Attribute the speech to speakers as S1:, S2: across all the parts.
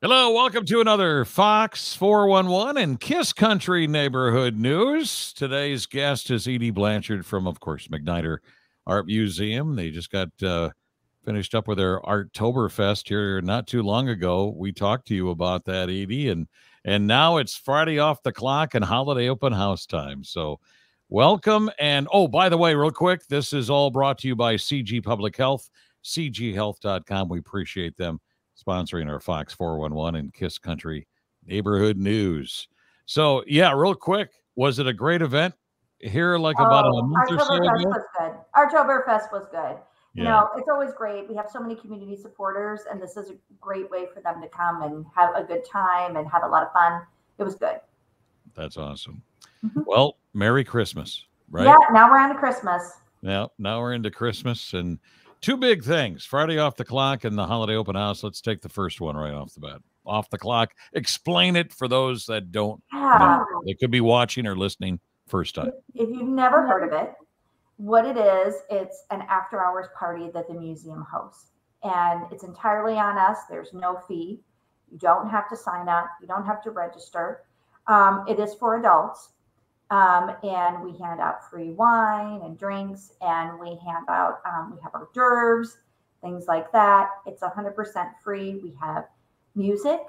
S1: Hello, welcome to another Fox 411 and Kiss Country Neighborhood News. Today's guest is Edie Blanchard from, of course, MacNIder Art Museum. They just got finished up with their Arttoberfest here not too long ago. We talked to you about that, Edie, and now it's Friday off the clock and holiday open house time. So welcome. And, oh, by the way, real quick, this is all brought to you by CG Public Health, cghealth.com. We appreciate them sponsoring our Fox 411 and Kiss Country Neighborhood News. So, yeah, real quick, was it a great event here about a month or so ago?
S2: Arttoberfest was good. Arttoberfest was good. You
S1: Yeah.
S2: know, it's always great. We have so many community supporters, and this is a great way for them to come and have a good time and have a lot of fun. It was good.
S1: That's awesome.
S2: Mhm.
S1: Well, Merry Christmas, right?
S2: Yeah, now we're on to Christmas.
S1: Now we're into Christmas and two big things, Friday off the clock and the holiday open house. Let's take the first one right off the bat. Off the clock. Explain it for those that don't know. They could be watching or listening first time.
S2: If you've never heard of it, what it is, it's an after hours party that the museum hosts. And it's entirely on us. There's no fee. You don't have to sign up. You don't have to register. It is for adults. And we hand out free wine and drinks, and we hand out, we have hors d'oeuvres, things like that. It's 100% free. We have music.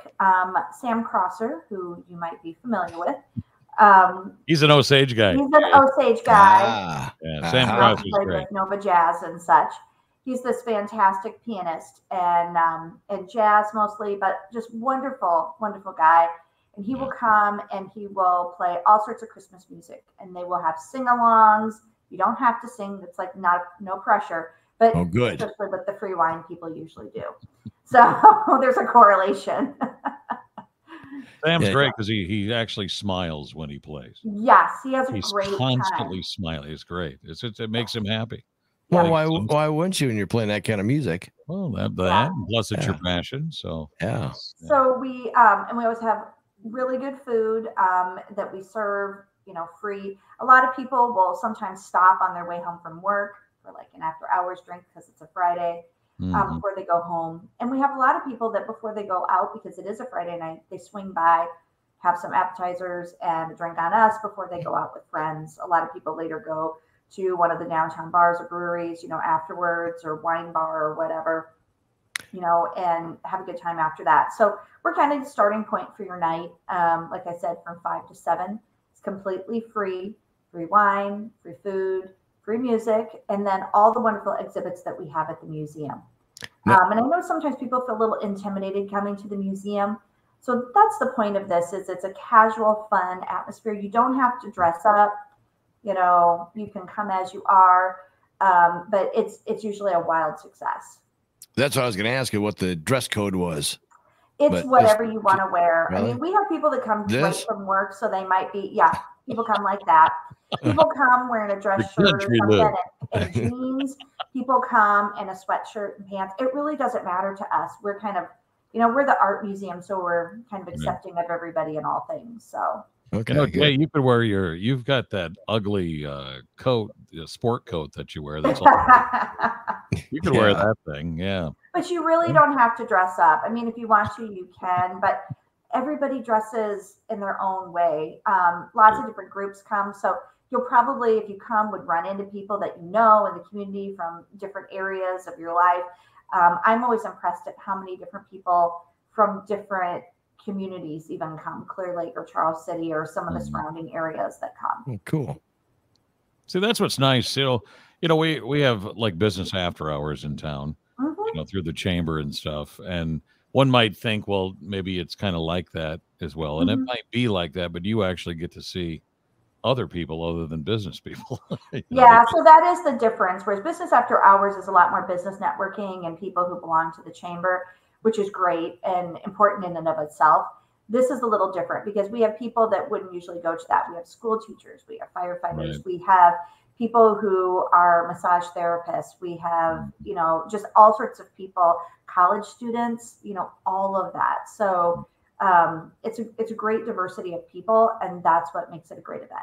S2: Sam Crosser, who you might be familiar with.
S1: He's an Osage guy.
S2: He's an Osage guy.
S1: Yeah, Sam Crosser is great.
S2: With Nova Jazz and such. He's this fantastic pianist and jazz mostly, but just wonderful, wonderful guy. And he will come and he will play all sorts of Christmas music, and they will have sing-alongs. You don't have to sing. It's like no pressure. But
S3: good.
S2: Especially with the free wine, people usually do. So there's a correlation.
S1: Sam's great because he actually smiles when he plays.
S2: Yes, he has a
S1: He's
S2: great
S1: constantly
S2: time.
S1: smiling. It's great. It makes him happy.
S3: Well, why wouldn't you when you're playing that kind of music?
S1: Well, that plus it's your passion. So
S3: yeah.
S2: So we always have really good food that we serve, free. A lot of people will sometimes stop on their way home from work for like an after hours drink because it's a Friday before they go home. And we have a lot of people that before they go out, because it is a Friday night, they swing by, have some appetizers and a drink on us before they go out with friends. A lot of people later go to one of the downtown bars or breweries, afterwards, or wine bar or whatever, and have a good time after that. So we're kind of the starting point for your night. Like I said, from 5 to 7, it's completely free wine, free food, free music, and then all the wonderful exhibits that we have at the museum. And I know sometimes people feel a little intimidated coming to the museum. So that's the point of this, is it's a casual, fun atmosphere. You don't have to dress up. You can come as you are, but it's usually a wild success.
S3: That's what I was going to ask you, what the dress code was.
S2: It's whatever you want to wear.
S3: Really?
S2: I mean, we have people that come right from work, so they might be, people come like that. People come wearing a dress shirt or something and jeans. People come in a sweatshirt and pants. It really doesn't matter to us. We're kind of, we're the art museum, so we're kind of accepting of everybody and all things. So.
S3: Okay.
S1: Yeah, you could wear you've got that ugly coat, sport coat that you wear. That's all. You could wear that thing. Yeah.
S2: But you really don't have to dress up. I mean, if you want to, you can, but everybody dresses in their own way. Lots of different groups come. So you'll probably, if you come, would run into people that you know in the community from different areas of your life. I'm always impressed at how many different people from different communities even come, Clear Lake or Charles City or some of the surrounding areas that come.
S3: Cool.
S1: See, that's what's nice. We have like business after hours in town, through the chamber and stuff. And one might think, well, maybe it's kind of like that as well. And it might be like that, but you actually get to see other people other than business people.
S2: Yeah, so that is the difference. Whereas business after hours is a lot more business networking and people who belong to the chamber, which is great and important in and of itself. This is a little different because we have people that wouldn't usually go to that. We have school teachers, we have firefighters, we have people who are massage therapists, we have, just all sorts of people, college students, all of that. So it's a great diversity of people, and that's what makes it a great event.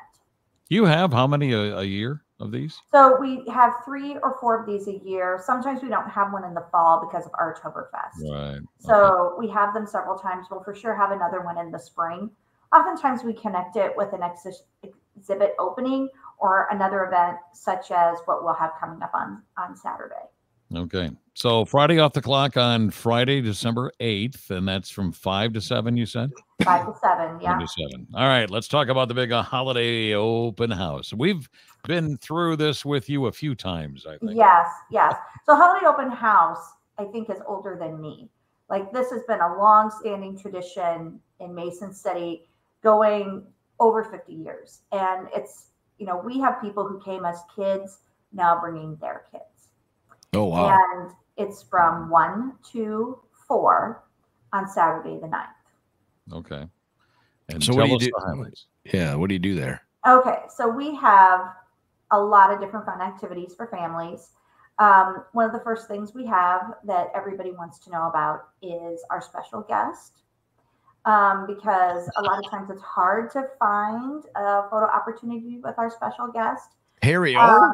S1: You have how many a year of these?
S2: So we have 3 or 4 of these a year. Sometimes we don't have one in the fall because of Oktoberfest.
S1: Right.
S2: So we have them several times. We'll for sure have another one in the spring. Oftentimes we connect it with an exhibit opening or another event such as what we'll have coming up on Saturday.
S1: Okay. So Friday off the clock on Friday, December 8th, and that's from 5 to 7, you said?
S2: 5 to 7, yeah.
S1: 5 to 7. All right, let's talk about the big holiday open house. We've been through this with you a few times, I think.
S2: Yes. So holiday open house, I think, is older than me. Like this has been a long-standing tradition in Mason City going over 50 years. And it's, we have people who came as kids now bringing their kids.
S3: Oh, wow.
S2: And it's from 1 to 4 on Saturday the 9th.
S1: Okay. And
S3: so
S1: tell
S3: what do you
S1: us
S3: do?
S1: the highlights.
S3: Yeah, what do you do there?
S2: Okay, so we have a lot of different fun activities for families. One of the first things we have that everybody wants to know about is our special guest. Because a lot of times it's hard to find a photo opportunity with our special guest.
S3: Harry O?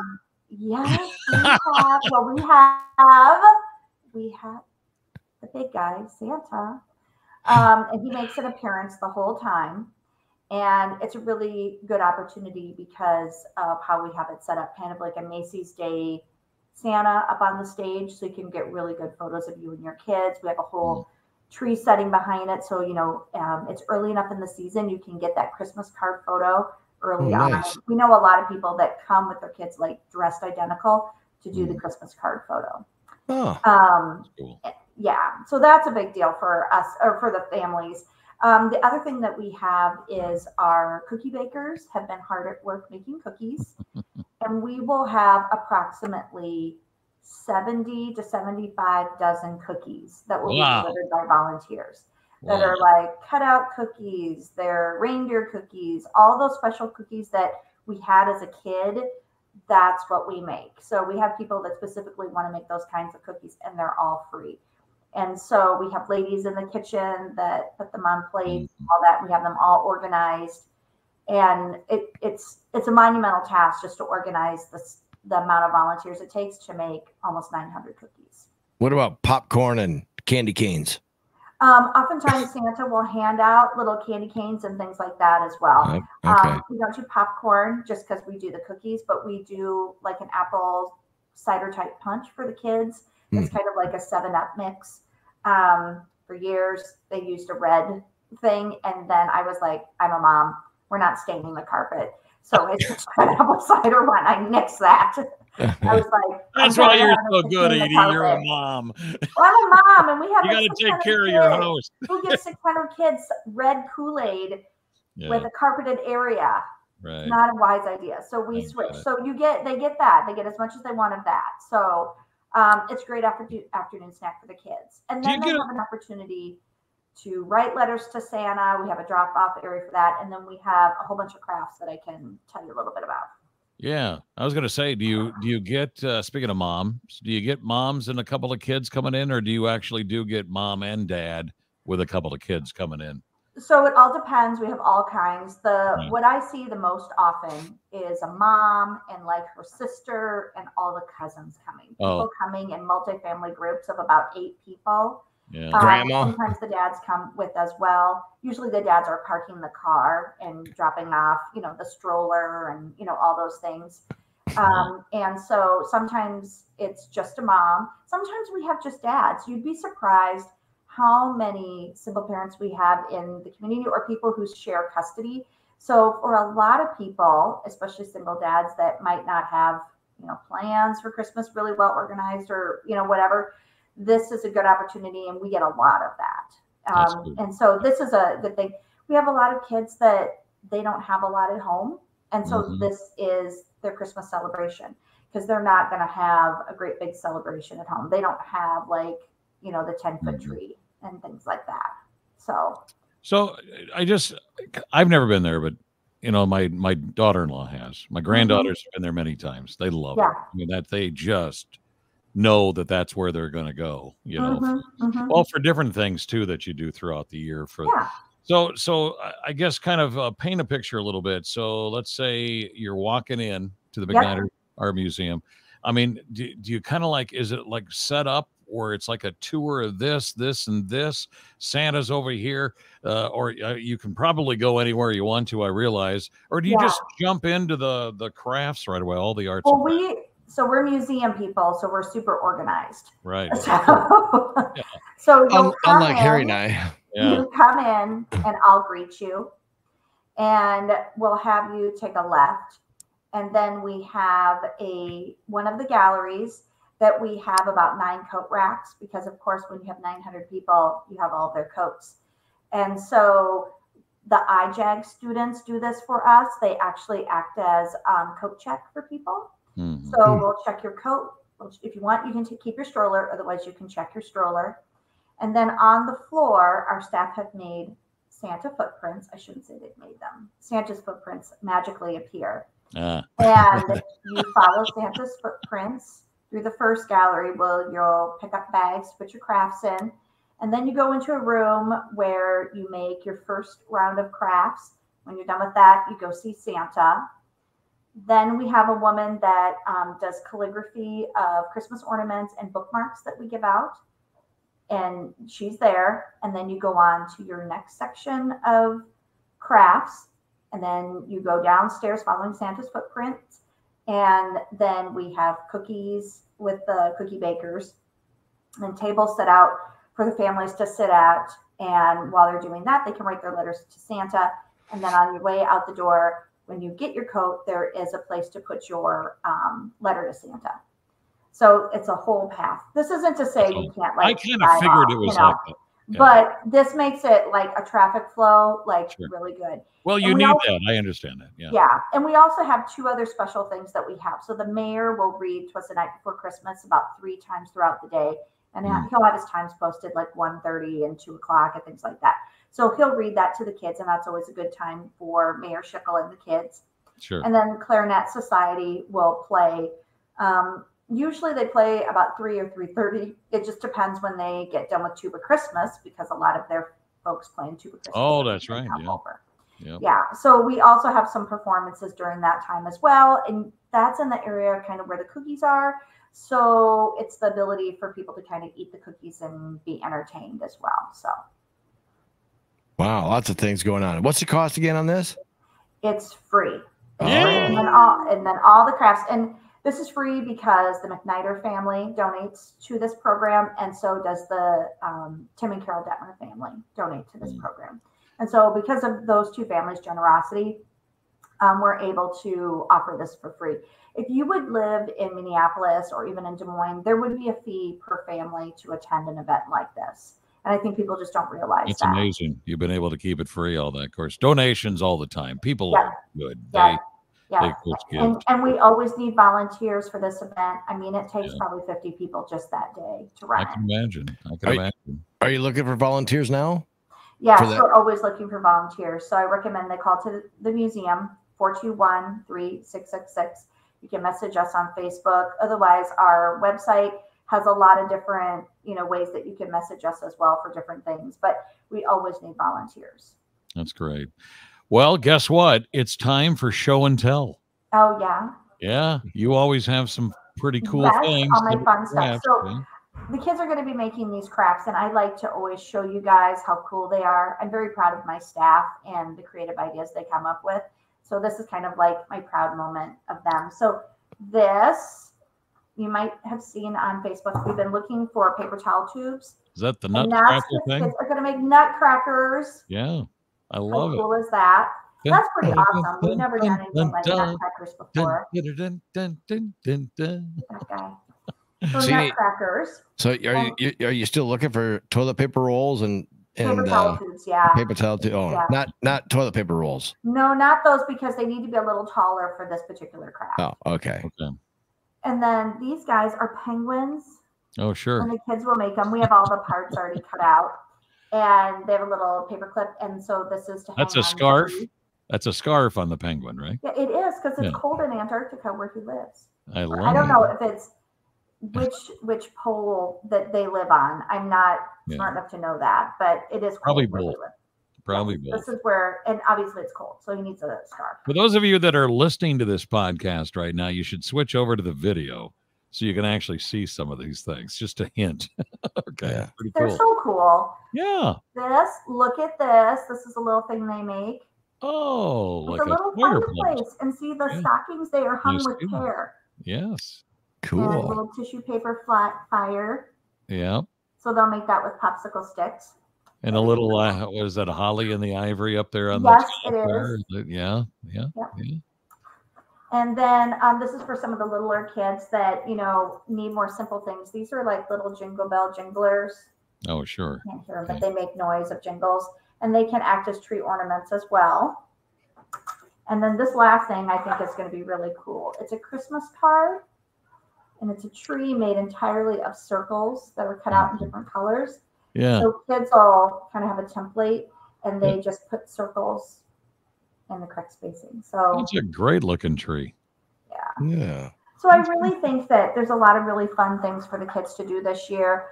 S2: Yes, we have the big guy, Santa. And he makes an appearance the whole time. And it's a really good opportunity because of how we have it set up, kind of like a Macy's Day Santa up on the stage. So you can get really good photos of you and your kids. We have a whole tree setting behind it. So, it's early enough in the season. You can get that Christmas card photo early on.
S3: Nice.
S2: We know a lot of people that come with their kids like dressed identical to do the Christmas card photo.
S3: Oh,
S1: cool.
S2: Yeah, so that's a big deal for us or for the families. The other thing that we have is our cookie bakers have been hard at work making cookies, and we will have approximately 70 to 75 dozen cookies that will be delivered by volunteers. That are like cutout cookies, they're reindeer cookies, all those special cookies that we had as a kid. That's what we make. So we have people that specifically want to make those kinds of cookies, and they're all free. And so we have ladies in the kitchen that put them on plates, all that. We have them all organized, and it's a monumental task just to organize the amount of volunteers it takes to make almost 900 cookies.
S3: What about popcorn and candy canes?
S2: Oftentimes Santa will hand out little candy canes and things like that as well.
S3: Okay.
S2: We don't do popcorn just because we do the cookies, but we do like an apple cider type punch for the kids. It's kind of like a 7-Up mix. For years, they used a red thing. And then I was like, I'm a mom. We're not staining the carpet. So it's just an apple cider one. I nixed that. I was like,
S1: that's why you're so good, Edie. You're a mom.
S2: Well, I'm a mom, and we have.
S1: You got to take care of your house.
S2: Who gives 600 kids red Kool-Aid with a carpeted area?
S1: Right.
S2: Not a wise idea. So we switch. So they get that. They get as much as they want of that. So it's a great afternoon snack for the kids. And then they have an opportunity to write letters to Santa. We have a drop-off area for that. And then we have a whole bunch of crafts that I can tell you a little bit about.
S1: Yeah. I was going to say, do you get, speaking of moms, do you get moms and a couple of kids coming in, or do you actually get mom and dad with a couple of kids coming in?
S2: So it all depends. We have all kinds. What I see the most often is a mom and like her sister and all the cousins coming. People coming in multifamily groups of about 8 people.
S1: Yeah.
S3: Grandma.
S2: Sometimes the dads come with as well. Usually the dads are parking the car and dropping off, the stroller and, all those things. And so sometimes it's just a mom. Sometimes we have just dads. You'd be surprised how many single parents we have in the community or people who share custody. So for a lot of people, especially single dads that might not have, plans for Christmas really well organized or, whatever, this is a good opportunity, and we get a lot of that. And so this is a good thing. We have a lot of kids that they don't have a lot at home. And so this is their Christmas celebration because they're not going to have a great big celebration at home. They don't have the 10-foot tree and things like that. So I've never been there, but my daughter-in-law has. My granddaughters have been there many times. They love it. I mean, that they just know that that's where they're going to go, well, for different things too that you do throughout the year.
S1: So I guess kind of paint a picture a little bit. So let's say you're walking in to the
S2: Yep.
S1: MacNider Art Museum. I mean, do you kind of like, is it like set up where it's like a tour of this, and this? Santa's over here, or you can probably go anywhere you want to, I realize. Or do you just jump into the crafts right away, all the arts?
S2: Well, we're museum people, so we're super organized.
S1: Right.
S2: So you'll come
S3: unlike
S2: in,
S3: Harry and I.
S2: You come in and I'll greet you, and we'll have you take a left, and then we have one of the galleries that we have about 9 coat racks, because of course when you have 900 people, you have all of their coats. And so the IJAG students do this for us. They actually act as coat check for people.
S1: Mm-hmm.
S2: So we'll check your coat. If you want, you can keep your stroller. Otherwise, you can check your stroller. And then on the floor, our staff have made Santa footprints. I shouldn't say they've made them. Santa's footprints magically appear. And you follow Santa's footprints through the first gallery. You'll pick up bags, put your crafts in. And then you go into a room where you make your first round of crafts. When you're done with that, you go see Santa. Then we have a woman that does calligraphy of Christmas ornaments and bookmarks that we give out. And she's there. And then you go on to your next section of crafts. And then you go downstairs following Santa's footprints. And then we have cookies with the cookie bakers and tables set out for the families to sit at. And while they're doing that, they can write their letters to Santa. And then on your way out the door, when you get your coat, there is a place to put your letter to Santa. So it's a whole path. This isn't to say you can't
S1: I kind of figured it was like that.
S2: Yeah. But this makes it like a traffic flow, really good.
S1: Well, you need that. I understand that. Yeah.
S2: Yeah. And we also have 2 other special things that we have. So the mayor will read to us the night before Christmas about 3 times throughout the day. And he'll have his times posted like 1:30 and 2 o'clock and things like that. So he'll read that to the kids. And that's always a good time for Mayor Schickel and the kids.
S1: Sure.
S2: And then Clarinet Society will play. Usually they play about 3 or 3:30. It just depends when they get done with Tuba Christmas, because a lot of their folks play in Tuba Christmas.
S1: Oh, that's right.
S2: Yeah. Yeah. So we also have some performances during that time as well. And that's in the area kind of where the cookies are. So it's the ability for people to kind of eat the cookies and be entertained as well. So.
S3: Wow. Lots of things going on. What's the cost again on this?
S2: It's free.
S1: Yeah.
S2: And then all the crafts. And this is free because the MacNIder family donates to this program, and so does the Tim and Carol Detmer family donate to this program. And so because of those 2 families' generosity, we're able to offer this for free. If you would live in Minneapolis or even in Des Moines, there would be a fee per family to attend an event like this. And I think people just don't realize
S1: it's
S2: that.
S1: It's amazing. You've been able to keep it free, all that. Of course, donations all the time. People are good.
S2: Yeah. And we always need volunteers for this event. I mean, it takes probably 50 people just that day to run.
S1: I can imagine.
S3: Are you looking for volunteers now?
S2: Yes, we're always looking for volunteers. So I recommend they call to the museum, 421-3666. You can message us on Facebook. Otherwise, our website has a lot of different, ways that you can message us as well for different things. But we always need volunteers.
S1: That's great. Well, guess what? It's time for show and tell.
S2: Oh, yeah.
S1: Yeah. You always have some pretty cool things.
S2: All my fun stuff. So the kids are going to be making these crafts, and I like to always show you guys how cool they are. I'm very proud of my staff and the creative ideas they come up with. So this is kind of like my proud moment of them. So this, you might have seen on Facebook, we've been looking for paper towel tubes.
S1: Is that the nutcracker thing?
S2: Kids are going to make nutcrackers.
S1: Yeah. I love it.
S2: How cool is that? That's pretty awesome. We've never done anything like nutcrackers before. Okay. So nutcrackers.
S3: So are you still looking for toilet paper rolls and
S2: paper towel tubes? Yeah.
S3: Paper towel tubes. Oh, yeah. Not toilet paper rolls.
S2: No, not those, because they need to be a little taller for this particular craft.
S3: Oh, okay.
S2: And then these guys are penguins.
S1: Oh, sure.
S2: And the kids will make them. We have all the parts already cut out. And they have a little paper clip, and so this is to hang
S1: That's a scarf. That's a scarf on the penguin, right?
S2: Yeah, it is, because it's cold in Antarctica where he lives.
S1: I
S2: don't know if it's which pole that they live on. I'm not smart enough to know that, but it is
S1: probably both. Probably
S2: Yes,
S1: both.
S2: this is where, and obviously it's cold, so he needs a scarf.
S1: For those of you that are listening to this podcast right now, you should switch over to the video so you can actually see some of these things. Just a hint. Okay.
S3: Yeah.
S1: Pretty
S2: They're
S1: cool.
S2: so cool.
S1: Yeah.
S2: Look at this. This is a little thing they make.
S1: Oh,
S2: It's
S1: like
S2: a
S1: a
S2: little
S1: fireplace.
S2: fireplace. And see the
S1: Yeah.
S2: stockings, they are hung
S1: Yes,
S2: with
S1: yeah.
S2: hair.
S1: Yes.
S2: And
S3: Cool.
S2: little tissue paper flat fire.
S1: Yeah.
S2: So they'll make that with popsicle sticks.
S1: And a little, what is that, a holly and the ivory up there on the
S2: Yes,
S1: top
S2: it
S1: there?
S2: is.
S1: Yeah. Yeah.
S2: Yep.
S1: Yeah.
S2: And then this is for some of the littler kids that, need more simple things. These are like little jingle bell jinglers.
S1: Oh, sure.
S2: I can't hear them, but they make noise of jingles. And they can act as tree ornaments as well. And then this last thing I think is going to be really cool. It's a Christmas card. And it's a tree made entirely of circles that are cut out in different colors.
S1: Yeah.
S2: So kids will kind of have a template and they just put circles in the correct spacing. So
S1: It's a great looking tree.
S3: Yeah.
S2: So I really think that there's a lot of really fun things for the kids to do this year.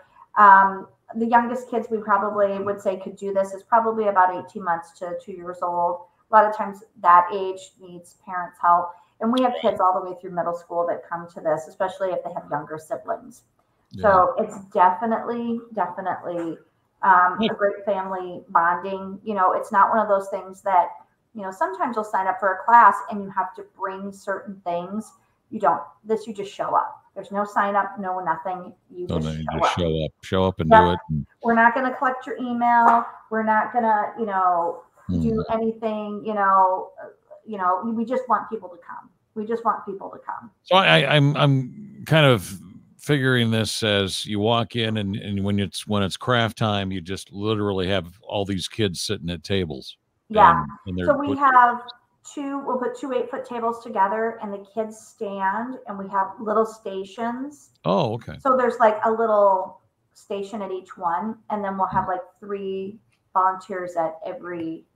S2: The youngest kids we probably would say could do this is probably about 18 months to 2 years old. A lot of times that age needs parents' help. And we have kids all the way through middle school that come to this, especially if they have younger siblings.
S1: Yeah.
S2: So it's definitely a great family bonding. It's not one of those things that, sometimes you'll sign up for a class and you have to bring certain things. You don't. This, you just show up. There's no sign up, no nothing. You just show up.
S1: Show up and do it.
S2: We're not going to collect your email. We're not going to, do anything. We just want people to come. We just want people to come.
S1: So I'm kind of figuring this as you walk in and when it's craft time, you just literally have all these kids sitting at tables.
S2: Yeah.
S1: And
S2: So we'll put 2 8-foot tables together and the kids stand and we have little stations.
S1: Oh, okay.
S2: So there's like a little station at each one. And then we'll have like 3 volunteers at every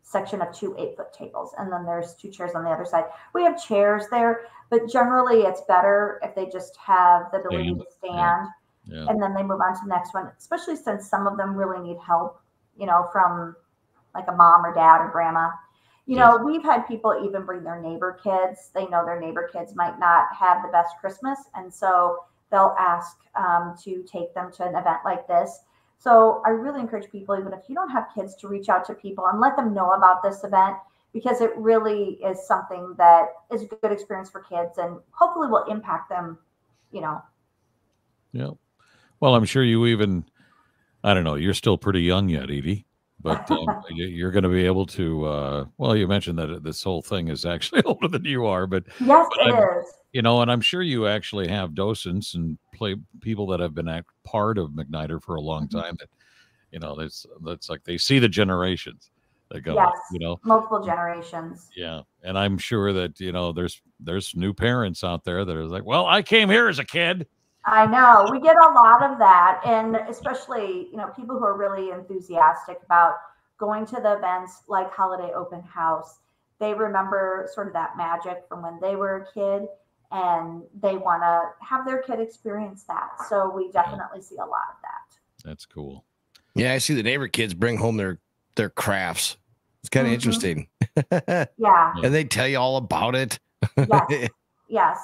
S2: section of 2 8-foot tables. And then there's 2 chairs on the other side. We have chairs there, but generally it's better if they just have the ability to stand. Yeah. And then they move on to the next one, especially since some of them really need help, from like a mom or dad or grandma. We've had people even bring their neighbor kids. They know their neighbor kids might not have the best Christmas. And so they'll ask to take them to an event like this. So I really encourage people, even if you don't have kids, to reach out to people and let them know about this event, because it really is something that is a good experience for kids and hopefully will impact them,
S1: Yeah. Well, I'm sure you even, I don't know, you're still pretty young yet, Edie. But you're going to be able to, you mentioned that this whole thing is actually older than you are, but
S2: yes, it is.
S1: And I'm sure you actually have docents and people that have been part of MacNIder for a long time that, that's like they see the generations that go,
S2: multiple generations.
S1: Yeah. And I'm sure that, there's new parents out there that are like, well, I came here as a kid.
S2: I know we get a lot of that. And especially, people who are really enthusiastic about going to the events like Holiday Open House. They remember sort of that magic from when they were a kid and they want to have their kid experience that. So we definitely see a lot of that.
S1: That's cool.
S3: Yeah. I see the neighbor kids bring home their crafts. It's kind of interesting.
S2: Yeah.
S3: And they tell you all about it.
S2: Yes. Yes.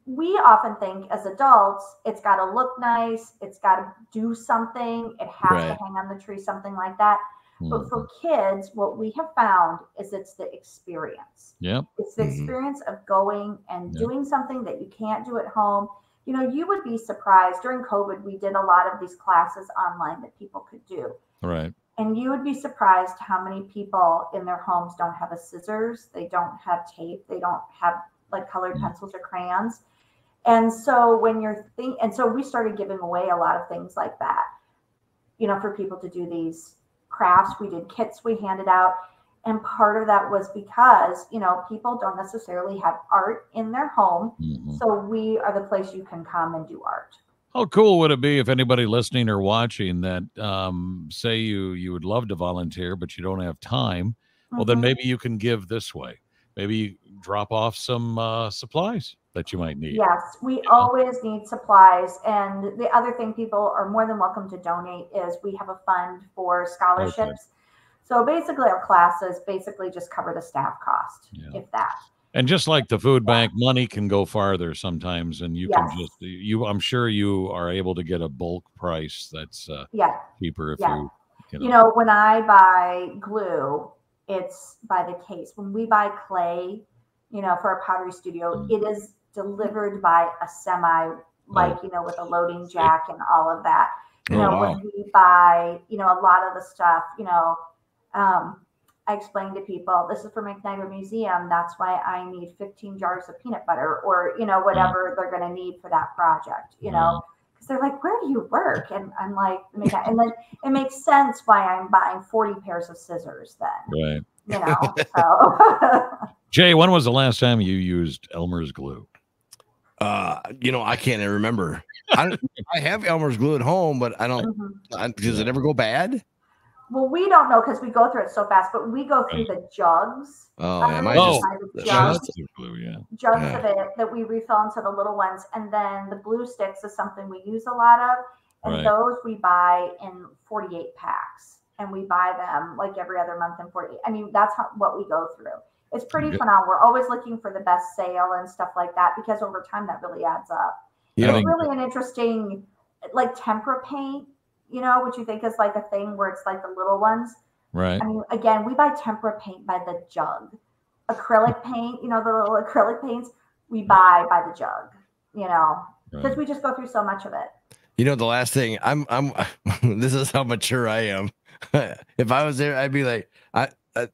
S2: We often think as adults, it's got to look nice. It's got to do something. It has to hang on the tree, something like that. But for kids, what we have found is it's the experience.
S1: Yep.
S2: It's the experience of going and doing something that you can't do at home. You would be surprised. During COVID, we did a lot of these classes online that people could do.
S1: Right.
S2: And you would be surprised how many people in their homes don't have a scissors. They don't have tape. They don't have like colored pencils or crayons. And so we started giving away a lot of things like that, for people to do these crafts. We did kits we handed out. And part of that was because, people don't necessarily have art in their home. So we are the place you can come and do art.
S1: How cool would it be if anybody listening or watching that, say you would love to volunteer, but you don't have time? Well, then maybe you can give this way. Maybe you drop off some supplies that you might need.
S2: Yes, we always need supplies. And the other thing people are more than welcome to donate is we have a fund for scholarships. So basically our classes basically just cover the staff cost, if that.
S1: And just like the food bank, money can go farther sometimes, and you can just I'm sure you are able to get a bulk price that's cheaper if you know.
S2: When I buy glue, it's by the case. When we buy clay, for a pottery studio, it is delivered by a semi, with a loading jack and all of that. When we buy, a lot of the stuff, I explain to people, this is for MacNIder Museum. That's why I need 15 jars of peanut butter or, whatever they're going to need for that project, because they're like, where do you work? And I'm like, and then it makes sense why I'm buying 40 pairs of scissors then.
S1: Right.
S2: So.
S1: Jay, when was the last time you used Elmer's glue?
S3: I can't even remember. I have Elmer's glue at home, but I don't. Does it ever go bad?
S2: Well, we don't know because we go through it so fast, but we go through the jugs.
S3: Oh, yeah,
S2: jugs
S3: yeah.
S2: of it that we refill into the little ones, and then the glue sticks is something we use a lot of, and those we buy in 48 packs, and we buy them like every other month in 48. I mean, that's what we go through. It's pretty phenomenal. We're always looking for the best sale and stuff like that because over time that really adds up. It's really an interesting, like tempera paint. What you think is like a thing where it's like the little ones.
S1: Right.
S2: I mean, again, we buy tempera paint by the jug. Acrylic paint, the little acrylic paints, we buy by the jug, because we just go through so much of it.
S3: The last thing I'm this is how mature I am. If I was there, I'd be like,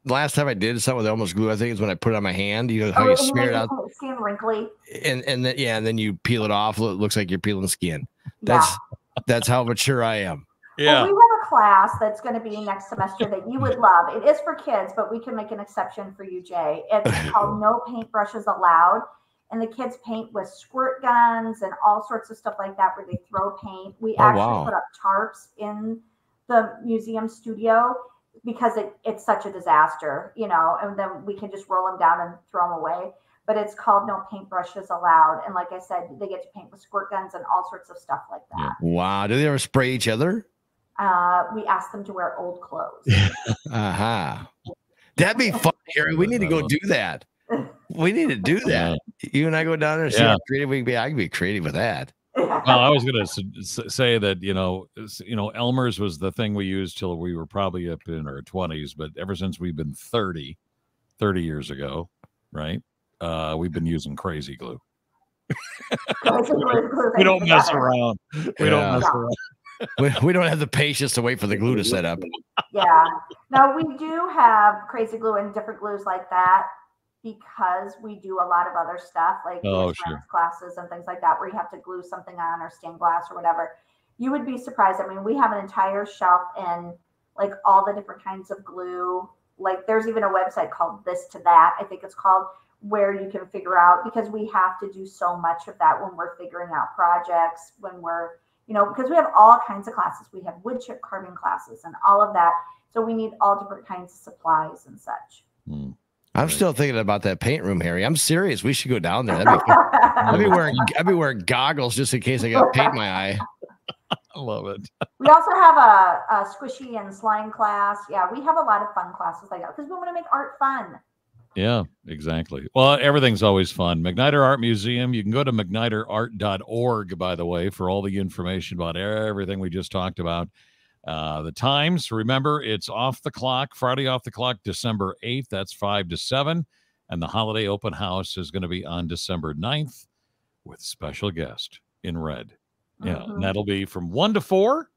S3: last time I did something with Elmer's glue, I think is when I put it on my hand. How you smear it out,
S2: skin wrinkly,
S3: and then you peel it off. It looks like you're peeling skin. That's how mature I am.
S2: Yeah. Well, we have a class that's going to be next semester that you would love. It is for kids, but we can make an exception for you, Jay. It's called No Paintbrushes Allowed. And the kids paint with squirt guns and all sorts of stuff like that where they throw paint. We actually put up tarps in the museum studio because it's such a disaster, and then we can just roll them down and throw them away. But it's called No Paintbrushes Allowed. And like I said, they get to paint with squirt guns and all sorts of stuff like that.
S3: Yeah. Wow. Do they ever spray each other?
S2: We ask them to wear old clothes.
S3: That'd be fun, Harry. We need to go do that. We need to do that. You and I go down there and see how creative I can be creative with that.
S1: Well, I was going to say that, Elmer's was the thing we used till we were probably up in our 20s, but ever since we've been 30 years ago, right? We've been using crazy glue. We don't mess around. We don't mess around.
S3: We don't have the patience to wait for the glue to set up.
S2: Yeah. Now we do have crazy glue and different glues like that because we do a lot of other stuff like classes and things like that where you have to glue something on or stained glass or whatever. You would be surprised. I mean, we have an entire shelf in like all the different kinds of glue. Like there's even a website called This to That, I think it's called, where you can figure out, because we have to do so much of that when we're figuring out projects, when we're because we have all kinds of classes. We have wood chip carving classes and all of that. So we need all different kinds of supplies and such.
S3: I'm still thinking about that paint room, Harry. I'm serious. We should go down there. I'd be wearing goggles just in case I got paint in my eye.
S1: I love it.
S2: We also have a squishy and slime class. Yeah, we have a lot of fun classes like that because we want to make art fun.
S1: Yeah, exactly. Well, everything's always fun. MacNIder Art Museum. You can go to MacNiderArt.org, by the way, for all the information about everything we just talked about. The times, remember, it's off the clock, Friday off the clock, December 8th. That's 5 to 7. And the holiday open house is going to be on December 9th with special guest in red. Yeah, and that'll be from 1 to 4.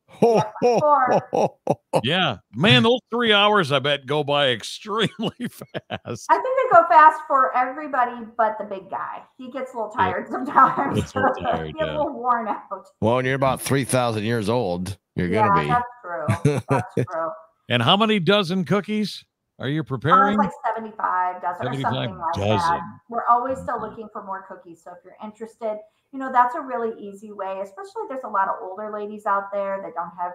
S1: Yeah, man, those 3 hours I bet go by extremely fast.
S2: I think they go fast for everybody but the big guy. He gets a little tired sometimes. He gets a little worn out.
S3: Well, when you're about 3,000 years old, you're gonna be.
S2: That's true. That's true.
S1: And how many dozen cookies are you preparing?
S2: Like 75 dozen or something like that. We're always still looking for more cookies. So if you're interested, that's a really easy way, especially there's a lot of older ladies out there that don't have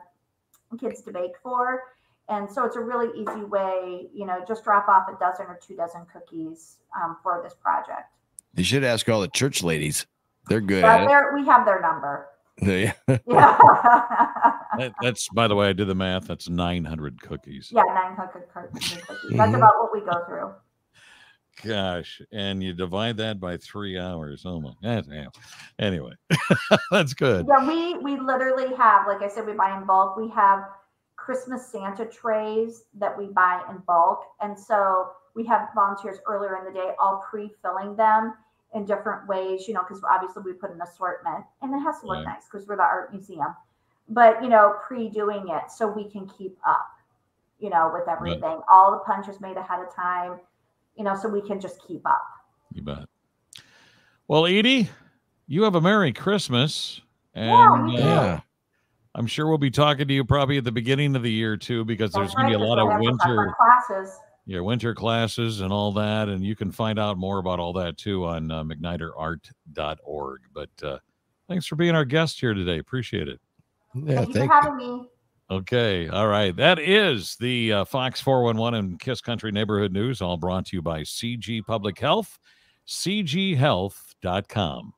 S2: kids to bake for. And so it's a really easy way, just drop off a dozen or 2 dozen cookies for this project.
S3: You should ask all the church ladies. They're good at it.
S2: We have their number.
S3: Yeah.
S2: Yeah.
S1: That's, by the way, I did the math. That's 900 cookies.
S2: Yeah, 900 cookies. That's
S3: Mhm.
S2: about what we go through.
S1: Gosh, and you divide that by 3 hours. Oh my God. Anyway, that's good.
S2: Yeah, we literally have, like I said, we buy in bulk. We have Christmas Santa trays that we buy in bulk. And so we have volunteers earlier in the day all pre-filling them in different ways, because obviously we put an assortment and it has to look
S1: Right.
S2: nice because we're the art museum. But, pre-doing it so we can keep up, with everything. All the punches made ahead of time, so we can just keep up.
S1: You bet. Well, Edie, you have a Merry Christmas.
S2: Yeah,
S1: And
S2: you do.
S3: Yeah.
S1: I'm sure we'll be talking to you probably at the beginning of the year too, because there's
S2: That's
S1: going to
S2: right,
S1: be a
S2: 'cause
S1: lot
S2: we'll
S1: of
S2: have to talk
S1: winter,
S2: about classes.
S1: winter classes and all that. And you can find out more about all that too on MacNiderArt.org. But thanks for being our guest here today. Appreciate it.
S3: Yeah.
S2: Thank you for
S3: Thank
S2: having me.
S1: Okay. All right. That is the Fox 411 and Kiss Country Neighborhood News, all brought to you by CG Public Health, cghealth.com.